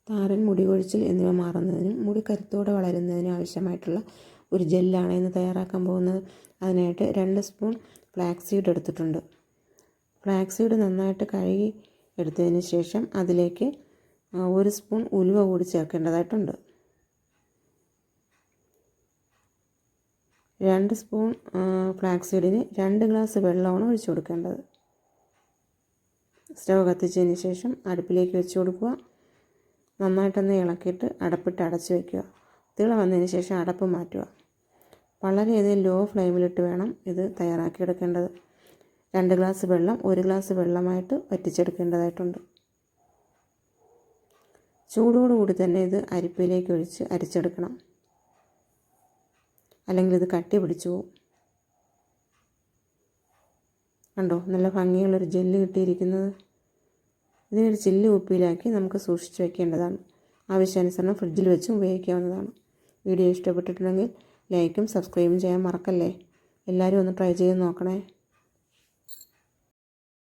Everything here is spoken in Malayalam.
താരൻ, മുടി കൊഴിച്ചിൽ എന്നിവ മാറുന്നതിനും മുടി കരുത്തോടെ വളരുന്നതിനും ആവശ്യമായിട്ടുള്ള ഒരു ജെല്ലാണ് ഇന്ന് തയ്യാറാക്കാൻ പോകുന്നത്. അതിനായിട്ട് 2 സ്പൂൺ ഫ്ലാക്സ് സീഡ് എടുത്തിട്ടുണ്ട്. ഫ്ലാക്സ് സീഡ് നന്നായിട്ട് കഴുകി എടുത്തതിന് ശേഷം അതിലേക്ക് 1 സ്പൂൺ ഉലുവ കൂടി ചേർക്കേണ്ടതായിട്ടുണ്ട്. 2 സ്പൂൺ ഫ്ലാക്സ് സീഡിന് 2 ഗ്ലാസ് വെള്ളമാണ് ഒഴിച്ചു കൊടുക്കേണ്ടത്. സ്റ്റവ് കത്തിച്ചതിന് ശേഷം അടുപ്പിലേക്ക് വെച്ച് കൊടുക്കുക. നന്നായിട്ടൊന്ന് ഇളക്കിയിട്ട് അടപ്പിട്ട് അടച്ച് വയ്ക്കുക. തിള വന്നതിന് ശേഷം അടപ്പ് മാറ്റുക. വളരെയധികം ലോ ഫ്ലെയിമിലിട്ട് വേണം ഇത് തയ്യാറാക്കിയെടുക്കേണ്ടത്. 2 ഗ്ലാസ് വെള്ളം 1 ഗ്ലാസ് വെള്ളമായിട്ട് വറ്റിച്ചെടുക്കേണ്ടതായിട്ടുണ്ട്. ചൂടോടുകൂടി തന്നെ ഇത് അരിപ്പയിലേക്ക് ഒഴിച്ച് അരിച്ചെടുക്കണം, അല്ലെങ്കിൽ ഇത് കട്ടി പിടിച്ചു പോകും. കണ്ടോ, നല്ല ഭംഗിയുള്ളൊരു ജെല്ല് കിട്ടിയിരിക്കുന്നത്. ഇതിനൊരു ചില്ല് കുപ്പിയിലാക്കി നമുക്ക് സൂക്ഷിച്ച് വയ്ക്കേണ്ടതാണ്. ആവശ്യാനുസരണം ഫ്രിഡ്ജിൽ വെച്ചും ഉപയോഗിക്കാവുന്നതാണ്. വീഡിയോ ഇഷ്ടപ്പെട്ടിട്ടുണ്ടെങ്കിൽ ലൈക്കും സബ്സ്ക്രൈബും ചെയ്യാൻ മറക്കല്ലേ. എല്ലാവരും ഒന്ന് ട്രൈ ചെയ്ത് നോക്കണേ.